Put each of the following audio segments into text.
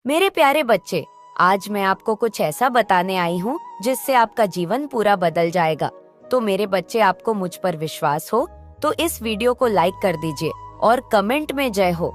मेरे प्यारे बच्चे, आज मैं आपको कुछ ऐसा बताने आई हूँ जिससे आपका जीवन पूरा बदल जाएगा। तो मेरे बच्चे, आपको मुझ पर विश्वास हो तो इस वीडियो को लाइक कर दीजिए और कमेंट में जय हो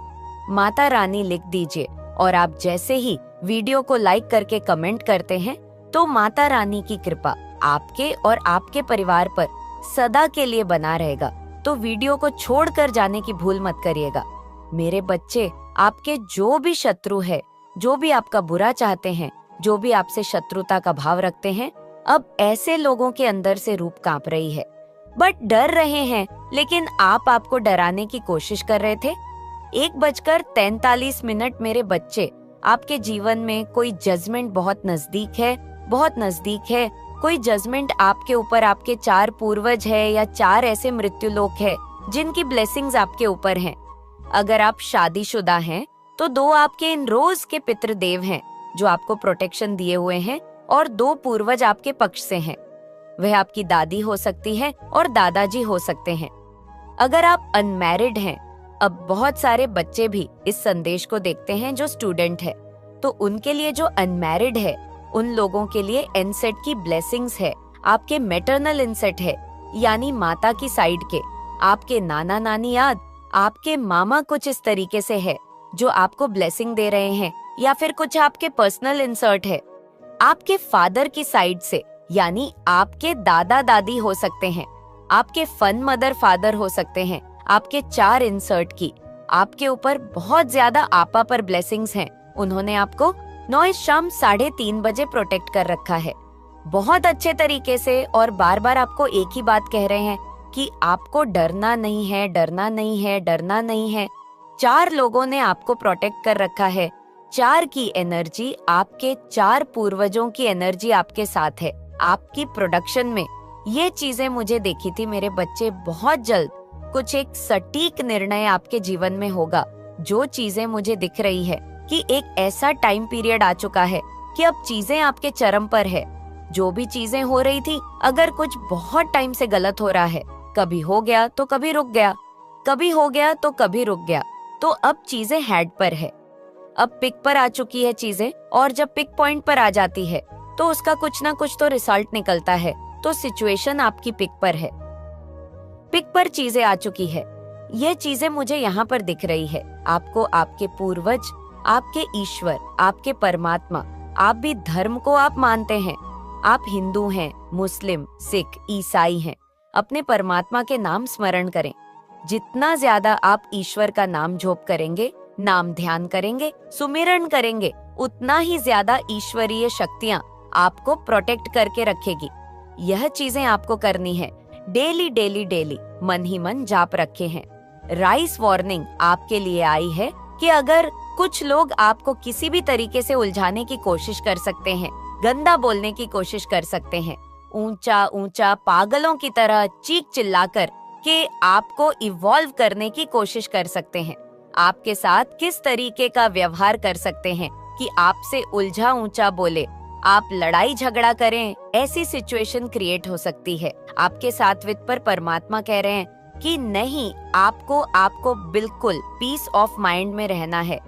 माता रानी लिख दीजिए। और आप जैसे ही वीडियो को लाइक करके कमेंट करते हैं तो माता रानी की कृपा आपके और आपके परिवार पर सदा के लिए बना रहेगा। तो वीडियो को छोड़कर जाने की भूल मत करिएगा। मेरे बच्चे, आपके जो भी शत्रु है, जो भी आपका बुरा चाहते हैं, जो भी आपसे शत्रुता का भाव रखते हैं, अब ऐसे लोगों के अंदर से रूप कांप रही है। बट डर रहे हैं, लेकिन आपको डराने की कोशिश कर रहे थे। 1:43 मेरे बच्चे, आपके जीवन में कोई जजमेंट बहुत नजदीक है, बहुत नजदीक है। कोई जजमेंट आपके ऊपर, आपके 4 पूर्वज है या 4 ऐसे मृत्यु लोक है जिनकी ब्लेसिंग्स आपके ऊपर हैं। अगर आप शादीशुदा हैं तो 2 आपके इन रोज के पितृदेव हैं जो आपको प्रोटेक्शन दिए हुए हैं, और 2 पूर्वज आपके पक्ष से हैं। वह आपकी दादी हो सकती है और दादाजी हो सकते हैं। अगर आप अनमैरिड हैं, अब बहुत सारे बच्चे भी इस संदेश को देखते हैं जो स्टूडेंट है, तो उनके लिए जो अनमैरिड है उन लोगों के लिए इनसेट की ब्लेसिंग्स है। आपके मैटरनल इनसेट है, यानी माता की साइड के आपके नाना नानी याद, आपके मामा कुछ इस तरीके से है जो आपको ब्लेसिंग दे रहे हैं, या फिर कुछ आपके पर्सनल इंसर्ट है। आपके फादर की साइड से, यानी आपके दादा दादी हो सकते हैं, आपके फन मदर फादर हो सकते हैं। आपके 4 इंसर्ट की आपके ऊपर बहुत ज्यादा आपा पर ब्लेसिंग्स हैं। उन्होंने आपको 9 शाम 3:30 बजे प्रोटेक्ट कर रखा है, बहुत अच्छे तरीके से। और बार बार आपको एक ही बात कह रहे हैं कि आपको डरना नहीं है, डरना नहीं है, डरना नहीं है। 4 लोगों ने आपको प्रोटेक्ट कर रखा है। 4 की एनर्जी, आपके 4 पूर्वजों की एनर्जी आपके साथ है। आपकी प्रोडक्शन में ये चीजें मुझे देखी थी मेरे बच्चे। बहुत जल्द कुछ एक सटीक निर्णय आपके जीवन में होगा। जो चीजें मुझे दिख रही है कि एक ऐसा टाइम पीरियड आ चुका है कि अब चीजें आपके चरम पर है। जो भी चीजें हो रही थी, अगर कुछ बहुत टाइम से गलत हो रहा है, कभी हो गया तो कभी रुक गया, कभी हो गया तो कभी रुक गया, तो अब चीजें हेड पर है, अब पिक पर आ चुकी है चीजें। और जब पिक पॉइंट पर आ जाती है तो उसका कुछ ना कुछ तो रिजल्ट निकलता है। तो सिचुएशन आपकी पिक पर है, पिक पर चीजें आ चुकी है। ये चीजें मुझे यहाँ पर दिख रही है। आपको आपके पूर्वज, आपके ईश्वर, आपके परमात्मा, आप भी धर्म को आप मानते हैं, आप हिंदू हैं, मुस्लिम, सिख, ईसाई हैं, अपने परमात्मा के नाम स्मरण करें। जितना ज्यादा आप ईश्वर का नाम जप करेंगे, नाम ध्यान करेंगे, सुमिरन करेंगे, उतना ही ज्यादा ईश्वरीय शक्तियाँ आपको प्रोटेक्ट करके रखेगी। यह चीजें आपको करनी है। डेली डेली डेली मन ही मन जाप रखे हैं। राइस वार्निंग आपके लिए आई है कि अगर कुछ लोग आपको किसी भी तरीके से उलझाने की कोशिश कर सकते हैं, गंदा बोलने की कोशिश कर सकते हैं, ऊंचा ऊंचा पागलों की तरह चीख चिल्लाकर के आपको इवॉल्व करने की कोशिश कर सकते हैं, आपके साथ किस तरीके का व्यवहार कर सकते हैं कि आपसे उलझा ऊंचा बोले, आप लड़ाई झगड़ा करें, ऐसी सिचुएशन क्रिएट हो सकती है। आपके सात्विक पर परमात्मा कह रहे हैं कि नहीं, आपको बिल्कुल पीस ऑफ माइंड में रहना है,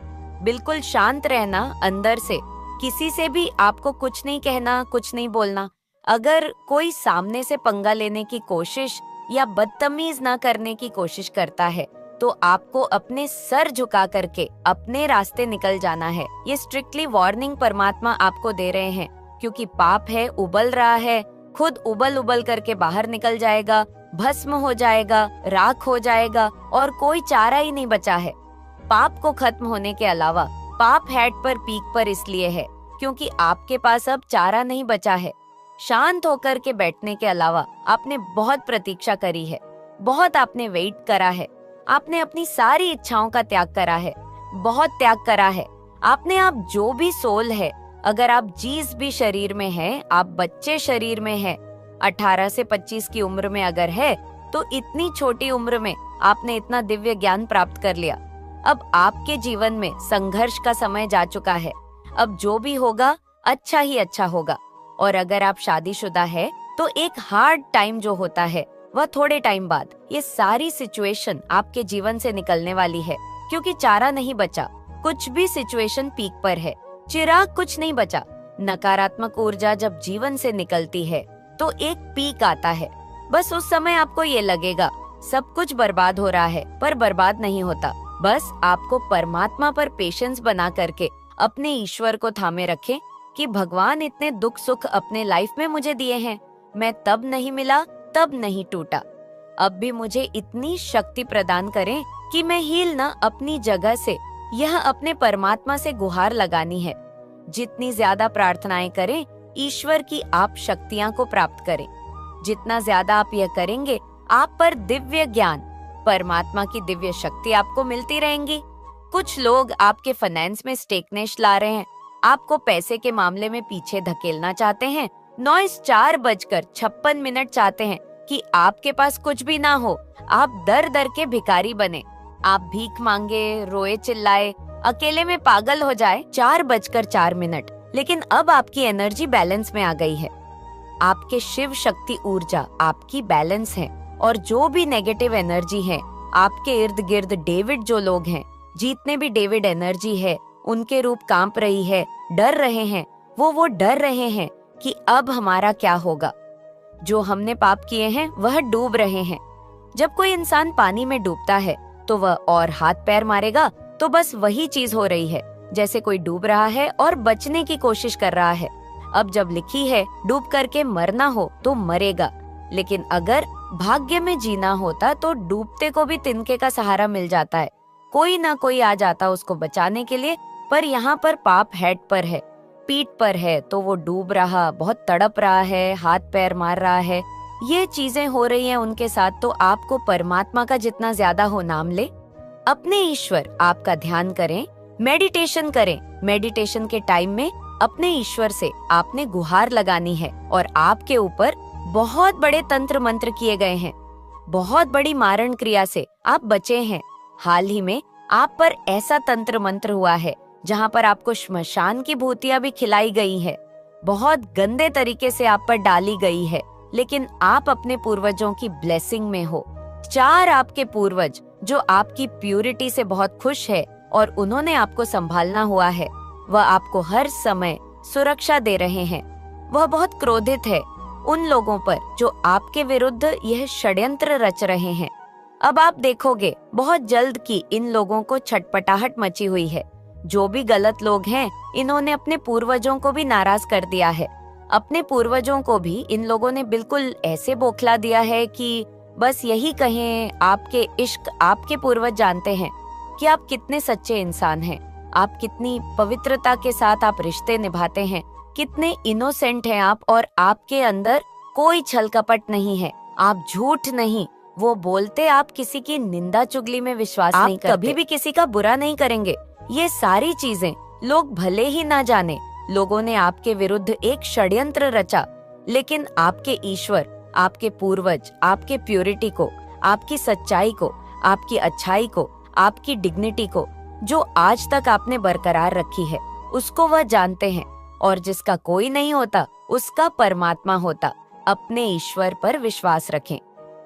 बिल्कुल शांत रहना अंदर से। किसी से भी आपको कुछ नहीं कहना, कुछ नहीं बोलना। अगर कोई सामने से पंगा लेने की कोशिश या बदतमीज ना करने की कोशिश करता है तो आपको अपने सर झुका करके अपने रास्ते निकल जाना है। ये स्ट्रिक्टली वार्निंग परमात्मा आपको दे रहे हैं, क्योंकि पाप है, उबल रहा है, खुद उबल उबल करके बाहर निकल जाएगा, भस्म हो जाएगा, राख हो जाएगा, और कोई चारा ही नहीं बचा है। पाप को खत्म होने के अलावा पाप हेड पर, पीक पर इसलिए है क्योंकि आपके पास अब चारा नहीं बचा है। शांत होकर के बैठने के अलावा आपने बहुत प्रतीक्षा करी है, बहुत आपने वेट करा है, आपने अपनी सारी इच्छाओं का त्याग करा है, बहुत त्याग करा है आपने। आप जो भी सोल है, अगर आप जीस भी शरीर में है, आप बच्चे शरीर में है, 18 से 25 की उम्र में अगर है, तो इतनी छोटी उम्र में आपने इतना दिव्य ज्ञान प्राप्त कर लिया। अब आपके जीवन में संघर्ष का समय जा चुका है। अब जो भी होगा अच्छा ही अच्छा होगा। और अगर आप शादीशुदा है तो एक हार्ड टाइम जो होता है वह थोड़े टाइम बाद ये सारी सिचुएशन आपके जीवन से निकलने वाली है, क्योंकि चारा नहीं बचा। कुछ भी सिचुएशन पीक पर है, चिराग कुछ नहीं बचा। नकारात्मक ऊर्जा जब जीवन से निकलती है तो एक पीक आता है। बस उस समय आपको ये लगेगा सब कुछ बर्बाद हो रहा है, पर बर्बाद नहीं होता। बस आपको परमात्मा पर पेशेंस बना करके अपने ईश्वर को थामे रखें कि भगवान इतने दुख सुख अपने लाइफ में मुझे दिए हैं, मैं तब नहीं मिला, तब नहीं टूटा। अब भी मुझे इतनी शक्ति प्रदान करें कि मैं हील न अपनी जगह से यह अपने परमात्मा से गुहार लगानी है। जितनी ज्यादा प्रार्थनाएं करें, ईश्वर की आप शक्तियां को प्राप्त करें। जितना ज्यादा आप यह करेंगे, आप पर दिव्य ज्ञान, परमात्मा की दिव्य शक्ति आपको मिलती रहेंगी। कुछ लोग आपके फाइनेंस में स्टेकनेस ला रहे हैं, आपको पैसे के मामले में पीछे धकेलना चाहते हैं। 4:56 चाहते हैं कि आपके पास कुछ भी ना हो, आप दर दर के भिखारी बने, आप भीख मांगे, रोए चिल्लाए, अकेले में पागल हो जाए। 4:04। लेकिन अब आपकी एनर्जी बैलेंस में आ गई है। आपके शिव शक्ति ऊर्जा आपकी बैलेंस है, और जो भी नेगेटिव एनर्जी है आपके इर्द गिर्द, डेविड जो लोग हैं, जितने भी डेविड एनर्जी है, उनके रूप कांप रही है, डर रहे हैं। वो डर रहे हैं कि अब हमारा क्या होगा। जो हमने पाप किए हैं वह डूब रहे हैं। जब कोई इंसान पानी में डूबता है तो वह और हाथ पैर मारेगा, तो बस वही चीज हो रही है, जैसे कोई डूब रहा है और बचने की कोशिश कर रहा है। अब जब लिखी है डूब करके मरना हो तो मरेगा, लेकिन अगर भाग्य में जीना होता तो डूबते को भी तिनके का सहारा मिल जाता है, कोई ना कोई आ जाता उसको बचाने के लिए। पर यहाँ पर पाप हेड पर है, पीठ पर है, तो वो डूब रहा, बहुत तड़प रहा है, हाथ पैर मार रहा है, ये चीजें हो रही हैं उनके साथ। तो आपको परमात्मा का जितना ज्यादा हो नाम ले, अपने ईश्वर आपका ध्यान करें, मेडिटेशन करें। मेडिटेशन के टाइम में अपने ईश्वर से आपने गुहार लगानी है, और आपके ऊपर बहुत बड़े तंत्र मंत्र किए गए हैं। बहुत बड़ी मारण क्रिया से आप बचे हैं। हाल ही में आप पर ऐसा तंत्र मंत्र हुआ है जहाँ पर आपको श्मशान की भूतियां भी खिलाई गई है, बहुत गंदे तरीके से आप पर डाली गई है, लेकिन आप अपने पूर्वजों की ब्लेसिंग में हो। 4 आपके पूर्वज जो आपकी प्यूरिटी से बहुत खुश है और उन्होंने आपको संभालना हुआ है, वह आपको हर समय सुरक्षा दे रहे हैं। वह बहुत क्रोधित है उन लोगों पर जो आपके विरुद्ध यह षड्यंत्र रच रहे हैं। अब आप देखोगे बहुत जल्द कि इन लोगों को छटपटाहट मची हुई है। जो भी गलत लोग हैं, इन्होंने अपने पूर्वजों को भी नाराज कर दिया है। अपने पूर्वजों को भी इन लोगों ने बिल्कुल ऐसे बौखला दिया है कि बस यही कहें, आपके इश्क, आपके पूर्वज जानते हैं कि आप कितने सच्चे इंसान हैं, आप कितनी पवित्रता के साथ आप रिश्ते निभाते हैं, कितने इनोसेंट हैं आप, और आपके अंदर कोई छल कपट नहीं है, आप झूठ नहीं। वो बोलते, आप किसी की निंदा चुगली में विश्वास नहीं करते, कभी भी किसी का बुरा नहीं करेंगे। ये सारी चीजें लोग भले ही ना जाने, लोगों ने आपके विरुद्ध एक षड्यंत्र रचा, लेकिन आपके ईश्वर, आपके पूर्वज, आपके प्योरिटी को, आपकी सच्चाई को, आपकी अच्छाई को, आपकी डिग्निटी को, जो आज तक आपने बरकरार रखी है, उसको वह जानते हैं। और जिसका कोई नहीं होता उसका परमात्मा होता। अपने ईश्वर पर विश्वास रखें,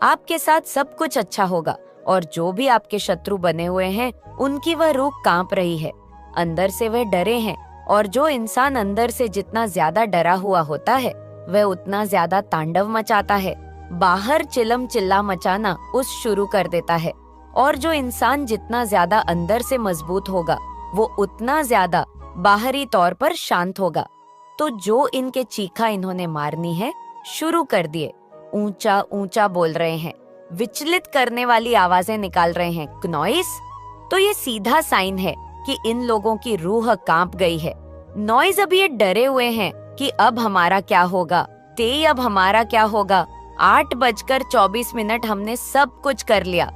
आपके साथ सब कुछ अच्छा होगा। और जो भी आपके शत्रु बने हुए हैं, उनकी वह रूह कांप रही है, अंदर से वह डरे हैं। और जो इंसान अंदर से जितना ज्यादा डरा हुआ होता है, वह उतना ज्यादा तांडव मचाता है, बाहर चिलम चिल्ला मचाना उस शुरू कर देता है। और जो इंसान जितना ज्यादा अंदर से मजबूत होगा, वो उतना ज्यादा बाहरी तौर पर शांत होगा। तो जो इनके चीखा इन्होंने मारनी है शुरू कर दिए, ऊंचा ऊंचा बोल रहे हैं, विचलित करने वाली आवाजें निकाल रहे हैं, नॉइस। तो ये सीधा साइन है कि इन लोगों की रूह कांप गई है। नॉइज अब ये डरे हुए हैं कि अब हमारा क्या होगा, अब हमारा क्या होगा। 8:24 हमने सब कुछ कर लिया,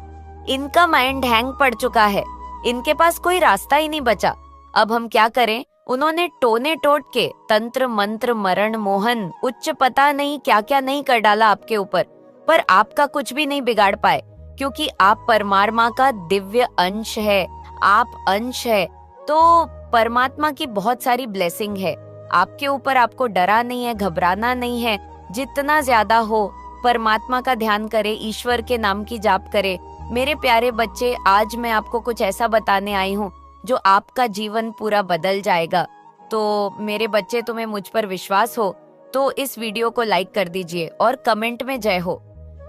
इनका माइंड हैंग पड़ चुका है, इनके पास कोई रास्ता ही नहीं बचा। अब हम क्या करें। उन्होंने टोने टोट के तंत्र मंत्र मरण मोहन उच्च पता नहीं क्या क्या नहीं कर डाला आपके ऊपर, पर आपका कुछ भी नहीं बिगाड़ पाए, क्योंकि आप परमात्मा का दिव्य अंश है, आप अंश है। तो परमात्मा की बहुत सारी ब्लेसिंग है आपके ऊपर, आपको डरा नहीं है, घबराना नहीं है। जितना ज्यादा हो परमात्मा का ध्यान करे, ईश्वर के नाम की जाप करे। मेरे प्यारे बच्चे, आज मैं आपको कुछ ऐसा बताने आई हूँ जो आपका जीवन पूरा बदल जाएगा। तो मेरे बच्चे, तुम्हें मुझ पर विश्वास हो तो इस वीडियो को लाइक कर दीजिए और कमेंट में जय हो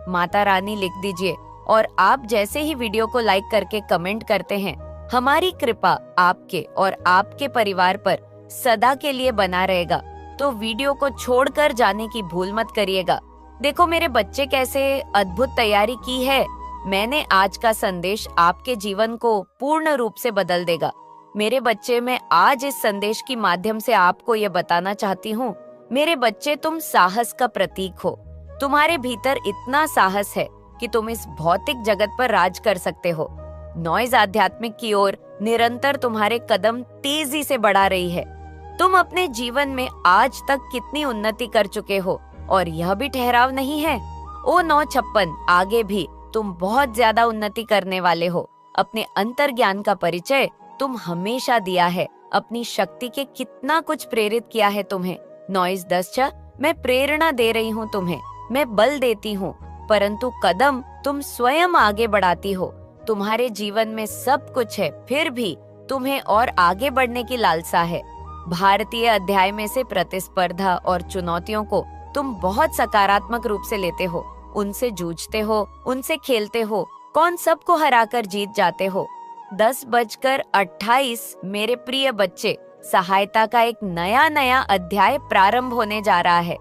माता रानी लिख दीजिए। और आप जैसे ही वीडियो को लाइक करके कमेंट करते हैं, हमारी कृपा आपके और आपके परिवार पर सदा के लिए बना रहेगा। तो वीडियो को छोड़कर जाने की भूल मत करिएगा। देखो मेरे बच्चे कैसे अद्भुत तैयारी की है। मैंने आज का संदेश आपके जीवन को पूर्ण रूप से बदल देगा। मेरे बच्चे, मैं आज इस संदेश के माध्यम से आपको ये बताना चाहती हूँ, मेरे बच्चे, तुम साहस का प्रतीक हो। तुम्हारे भीतर इतना साहस है कि तुम इस भौतिक जगत पर राज कर सकते हो। नॉइज आध्यात्मिक की ओर निरंतर तुम्हारे कदम तेजी से बढ़ा रही है। तुम अपने जीवन में आज तक कितनी उन्नति कर चुके हो और यह भी ठहराव नहीं है। ओ 956, आगे भी तुम बहुत ज्यादा उन्नति करने वाले हो। अपने अंतर्ज्ञान का परिचय तुम हमेशा दिया है। अपनी शक्ति के कितना कुछ प्रेरित किया है तुम्हें। नॉइज 10 मैं प्रेरणा दे रही हूँ तुम्हें, मैं बल देती हूँ, परंतु कदम तुम स्वयं आगे बढ़ाती हो। तुम्हारे जीवन में सब कुछ है, फिर भी तुम्हें और आगे बढ़ने की लालसा है। भारतीय अध्याय में से प्रतिस्पर्धा और चुनौतियों को तुम बहुत सकारात्मक रूप से लेते हो। उनसे जूझते हो, उनसे खेलते हो, कौन सबको हराकर जीत जाते हो। 10:28 मेरे प्रिय बच्चे, सहायता का एक नया अध्याय प्रारंभ होने जा रहा है।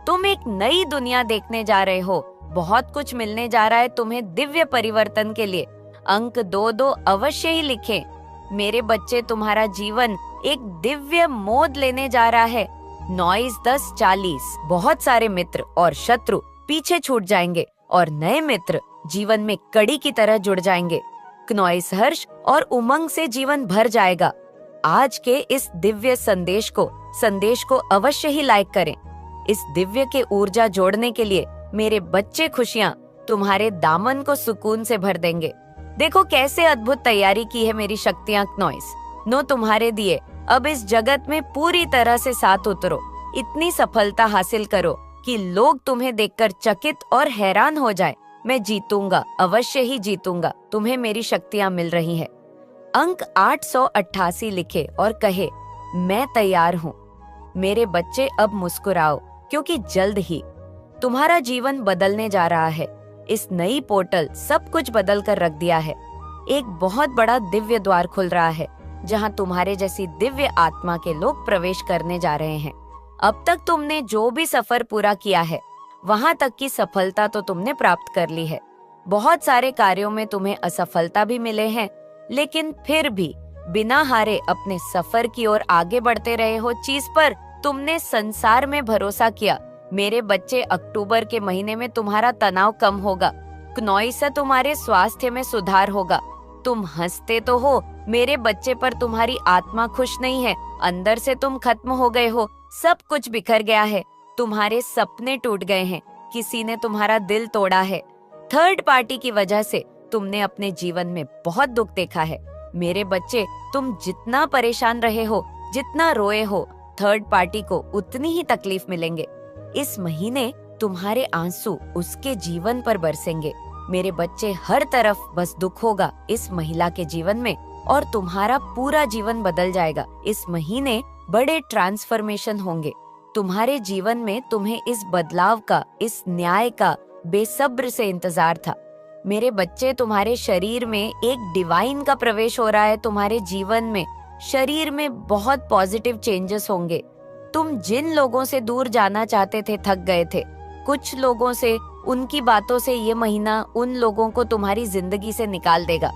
तुम एक नई दुनिया देखने जा रहे हो। बहुत कुछ मिलने जा रहा है तुम्हें दिव्य परिवर्तन के लिए। अंक 2 अवश्य ही लिखें। मेरे बच्चे, तुम्हारा जीवन एक दिव्य मोड़ लेने जा रहा है। नॉइज 10:40 बहुत सारे मित्र और शत्रु पीछे छूट जाएंगे और नए मित्र जीवन में कड़ी की तरह जुड़ जाएंगे। नॉइज हर्ष और उमंग से जीवन भर जाएगा। आज के इस दिव्य संदेश को अवश्य ही लाइक करें। इस दिव्य के ऊर्जा जोड़ने के लिए मेरे बच्चे, खुशियाँ तुम्हारे दामन को सुकून से भर देंगे। देखो कैसे अद्भुत तैयारी की है मेरी शक्तियाँ। नॉइज तुम्हारे दिए। अब इस जगत में पूरी तरह से साथ उतरो। इतनी सफलता हासिल करो कि लोग तुम्हें देखकर चकित और हैरान हो जाए। मैं जीतूंगा, अवश्य ही जीतूंगा। तुम्हें मेरी शक्तियाँ मिल रही है। अंक 888 लिखे और कहे, मैं तैयार हूँ। मेरे बच्चे, अब मुस्कुराओ, क्योंकि जल्द ही तुम्हारा जीवन बदलने जा रहा है। इस नई पोर्टल सब कुछ बदल कर रख दिया है। एक बहुत बड़ा दिव्य द्वार खुल रहा है, जहाँ तुम्हारे जैसी दिव्य आत्मा के लोग प्रवेश करने जा रहे हैं। अब तक तुमने जो भी सफर पूरा किया है, वहाँ तक की सफलता तो तुमने प्राप्त कर ली है। बहुत सारे कार्यों में तुम्हें असफलता भी मिले हैं, लेकिन फिर भी बिना हारे अपने सफर की ओर आगे बढ़ते रहे हो। चीज पर तुमने संसार में भरोसा किया। मेरे बच्चे, अक्टूबर के महीने में तुम्हारा तनाव कम होगा। नॉइज से तुम्हारे स्वास्थ्य में सुधार होगा। तुम हंसते तो हो मेरे बच्चे, पर तुम्हारी आत्मा खुश नहीं है। अंदर से तुम खत्म हो गए हो। सब कुछ बिखर गया है। तुम्हारे सपने टूट गए हैं। किसी ने तुम्हारा दिल तोड़ा है। थर्ड पार्टी की वजह से तुमने अपने जीवन में बहुत दुख देखा है। मेरे बच्चे, तुम जितना परेशान रहे हो, जितना रोए हो, थर्ड पार्टी को उतनी ही तकलीफ मिलेंगे। इस महीने तुम्हारे आंसू उसके जीवन पर बरसेंगे। मेरे बच्चे, हर तरफ बस दुख होगा इस महिला के जीवन में, और तुम्हारा पूरा जीवन बदल जाएगा। इस महीने बड़े ट्रांसफॉर्मेशन होंगे तुम्हारे जीवन में। तुम्हें इस बदलाव का, इस न्याय का बेसब्र से इंतजार था। मेरे बच्चे, तुम्हारे शरीर में एक डिवाइन का प्रवेश हो रहा है। तुम्हारे जीवन में, शरीर में बहुत पॉजिटिव चेंजेस होंगे। तुम जिन लोगों से दूर जाना चाहते थे, थक गए थे। कुछ लोगों से, उनकी बातों से ये महीना उन लोगों को तुम्हारी जिंदगी से निकाल देगा।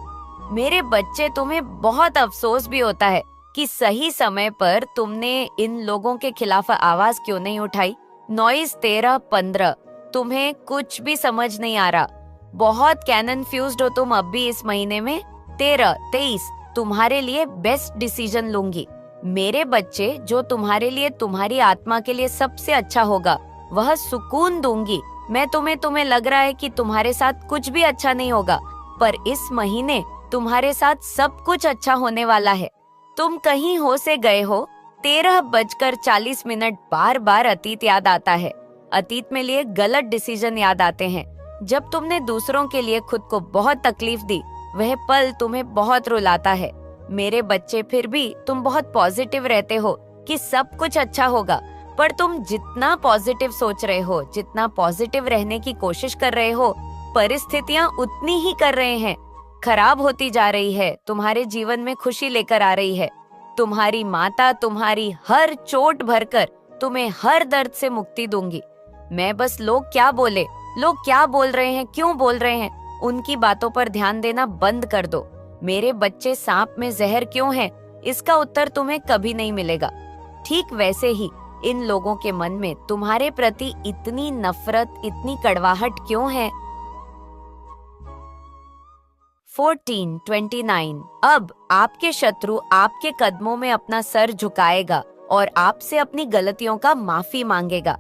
मेरे बच्चे, तुम्हें बहुत अफसोस भी होता है कि सही समय पर तुमने इन लोगों के खिलाफ आवाज क्यों नहीं उठाई। नॉइज 13-15 तुम्हें कुछ भी समझ नहीं आ रहा। बहुत कन्फ्यूज्ड हो तुम अब भी इस महीने में। 13-23 तुम्हारे लिए बेस्ट डिसीजन लूंगी। मेरे बच्चे, जो तुम्हारे लिए, तुम्हारी आत्मा के लिए सबसे अच्छा होगा, वह सुकून दूंगी मैं तुम्हें लग रहा है कि तुम्हारे साथ कुछ भी अच्छा नहीं होगा, पर इस महीने तुम्हारे साथ सब कुछ अच्छा होने वाला है। तुम कहीं हो से गए हो। 13:40 बार बार अतीत याद आता है। अतीत में लिए गलत डिसीजन याद आते हैं। जब तुमने दूसरों के लिए खुद को बहुत तकलीफ दी, वह पल तुम्हें बहुत रुलाता है। मेरे बच्चे, फिर भी तुम बहुत पॉजिटिव रहते हो। कि सब कुछ अच्छा होगा, पर तुम जितना पॉजिटिव सोच रहे हो, जितना पॉजिटिव रहने की कोशिश कर रहे हो, परिस्थितियां उतनी ही कर रहे हैं, खराब होती जा रही है, तुम्हारे जीवन में खुशी लेकर आ रही है। तुम्हारी माता तुम्हारी हर चोट भरकर तुम्हें हर दर्द से मुक्ति दूंगी। मैं बस लोग क्या बोले, लोग क्या बोल रहे हैं, क्यों बोल रहे हैं, उनकी बातों पर ध्यान देना बंद कर दो। मेरे बच्चे सांप में जहर क्यों है, इसका उत्तर तुम्हें कभी नहीं मिलेगा। ठीक वैसे ही इन लोगों के मन में तुम्हारे प्रति इतनी नफरत, इतनी कड़वाहट क्यों है। 1429 अब आपके शत्रु आपके कदमों में अपना सर झुकाएगा और आपसे अपनी गलतियों का माफी मांगेगा।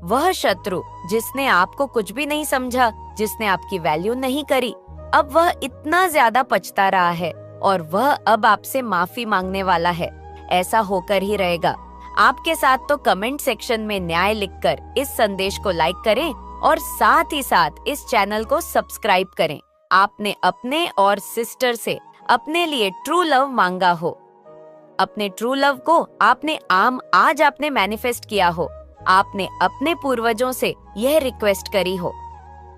वह शत्रु जिसने आपको कुछ भी नहीं समझा, जिसने आपकी वैल्यू नहीं करी, अब वह इतना ज्यादा पछता रहा है और वह अब आपसे माफी मांगने वाला है। ऐसा होकर ही रहेगा। आपके साथ तो कमेंट सेक्शन में न्याय लिखकर इस संदेश को लाइक करें और साथ ही साथ इस चैनल को सब्सक्राइब करें। आपने अपने और सिस्टर से अपने लिए ट्रू लव मांगा हो, अपने ट्रू लव को आज आपने मैनिफेस्ट किया हो, आपने अपने पूर्वजों से यह रिक्वेस्ट करी हो,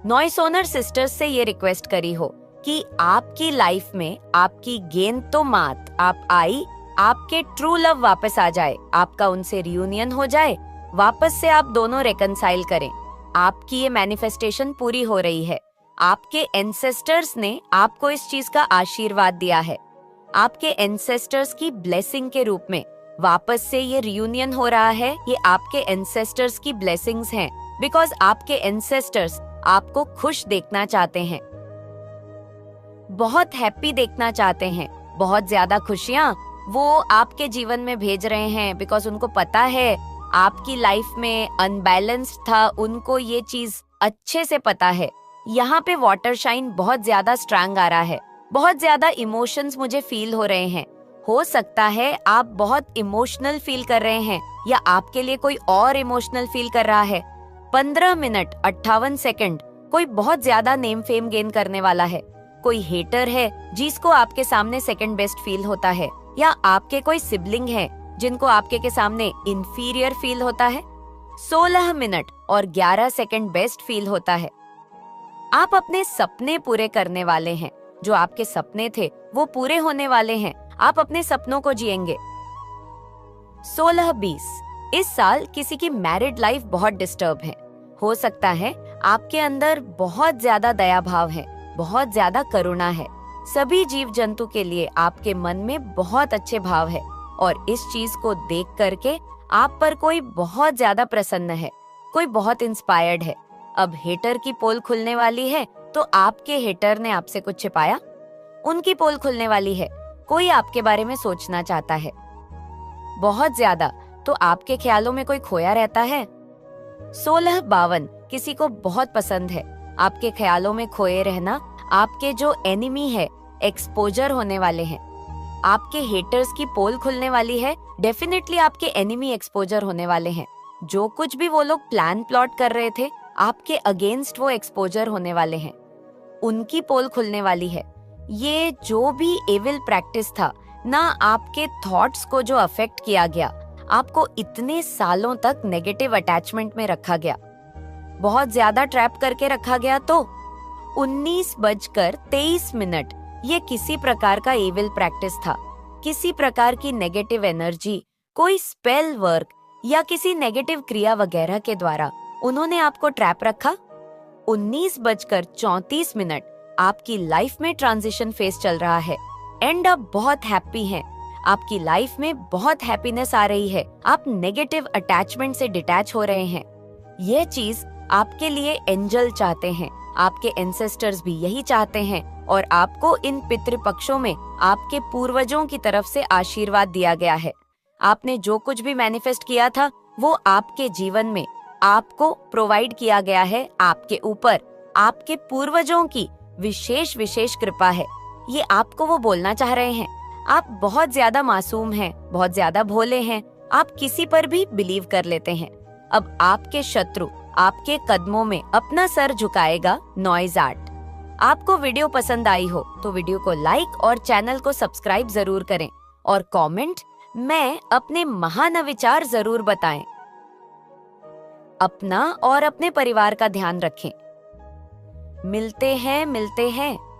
नॉइस ओनर सिस्टर्स से ये रिक्वेस्ट करी हो कि आपकी लाइफ में आपकी गेंद तो मात आप आई, आपके ट्रू लव वापस आ जाए, आपका उनसे रियूनियन हो जाए, वापस से आप दोनों रेकनसाइल करें। आपकी ये मैनिफेस्टेशन पूरी हो रही है। आपके एंसेस्टर्स ने आपको इस चीज का आशीर्वाद दिया है। आपके एंसेस्टर्स की ब्लेसिंग के रूप में वापस से ये रियूनियन हो रहा है। ये आपके एंसेस्टर्स की ब्लेसिंग्स हैं, बिकॉज आपके एंसेस्टर्स आपको खुश देखना चाहते हैं, बहुत हैप्पी देखना चाहते हैं। बहुत ज्यादा खुशियां वो आपके जीवन में भेज रहे हैं, बिकॉज उनको पता है आपकी लाइफ में अनबैलेंस्ड था, उनको ये चीज अच्छे से पता है। यहाँ पे वाटर शाइन बहुत ज्यादा स्ट्रांग आ रहा है, बहुत ज्यादा इमोशंस मुझे फील हो रहे हैं। हो सकता है आप बहुत इमोशनल फील कर रहे हैं या आपके लिए कोई और इमोशनल फील कर रहा है। 15 मिनट 58 सेकंड कोई बहुत ज्यादा नेम फेम गेन करने वाला है। कोई हेटर है जिसको आपके सामने सेकंड बेस्ट फील होता है, या आपके कोई सिबलिंग है जिनको आपके के सामने इंफीरियर फील होता है। 16 मिनट और 11 सेकंड बेस्ट फील होता है। आप अपने सपने पूरे करने वाले हैं। जो आपके सपने थे वो पूरे होने वाले हैं। आप अपने सपनों को जिएंगे। 16-20 इस साल किसी की मैरिड लाइफ बहुत डिस्टर्ब है। हो सकता है आपके अंदर बहुत ज्यादा दया भाव है, बहुत ज्यादा करुणा है। सभी जीव जंतु के लिए आपके मन में बहुत अच्छे भाव है और इस चीज को देख करके आप पर कोई बहुत ज्यादा प्रसन्न है, कोई बहुत इंस्पायर्ड है। अब हेटर की पोल खुलने वाली है, तो आपके हेटर ने आपसे कुछ छिपाया, उनकी पोल खुलने वाली है। कोई आपके बारे में सोचना चाहता है बहुत ज्यादा, तो आपके ख्यालों में कोई खोया रहता है। 16-52 किसी को बहुत पसंद है। आपके ख्यालों में खोए रहना। आपके जो एनिमी है एक्सपोजर होने वाले हैं। आपके हेटर्स की पोल खुलने वाली है। डेफिनेटली आपके एनिमी एक्सपोजर होने वाले हैं। जो कुछ भी वो लोग प्लान प्लॉट कर रहे थे आपके अगेंस्ट, वो एक्सपोजर होने वाले हैं। उनकी पोल खुलने वाली है। ये जो भी एविल प्रैक्टिस था ना, आपके थॉट्स को जो अफेक्ट किया गया, आपको इतने सालों तक नेगेटिव अटैचमेंट में रखा गया, बहुत ज्यादा ट्रैप करके रखा गया। तो 19:23 ये किसी प्रकार का एविल प्रैक्टिस था, किसी प्रकार की नेगेटिव एनर्जी, कोई स्पेल वर्क या किसी नेगेटिव क्रिया वगैरह के द्वारा उन्होंने आपको ट्रैप रखा। 19:34 आपकी लाइफ में ट्रांजिशन फेस चल रहा है। एंड अब बहुत हैप्पी हैं। आपकी लाइफ में बहुत हैप्पीनेस आ रही है। आप नेगेटिव अटैचमेंट से डिटैच हो रहे हैं। यह चीज आपके लिए एंजल चाहते हैं, आपके एंसेस्टर्स भी यही चाहते हैं और आपको इन पितृपक्षों में आपके पूर्वजों की तरफ से आशीर्वाद दिया गया है। आपने जो कुछ भी मैनिफेस्ट किया था वो आपके जीवन में आपको प्रोवाइड किया गया है। आपके ऊपर आपके पूर्वजों की विशेष कृपा है। ये आपको वो बोलना चाह रहे हैं। आप बहुत ज्यादा मासूम हैं, बहुत ज्यादा भोले हैं, आप किसी पर भी बिलीव कर लेते हैं। अब आपके शत्रु आपके कदमों में अपना सर झुकाएगा। Noise art. आपको वीडियो पसंद आई हो तो वीडियो को लाइक और चैनल को सब्सक्राइब जरूर करें और कमेंट मैं अपने महान विचार जरूर बताएं। अपना और अपने परिवार का ध्यान रखें। मिलते हैं।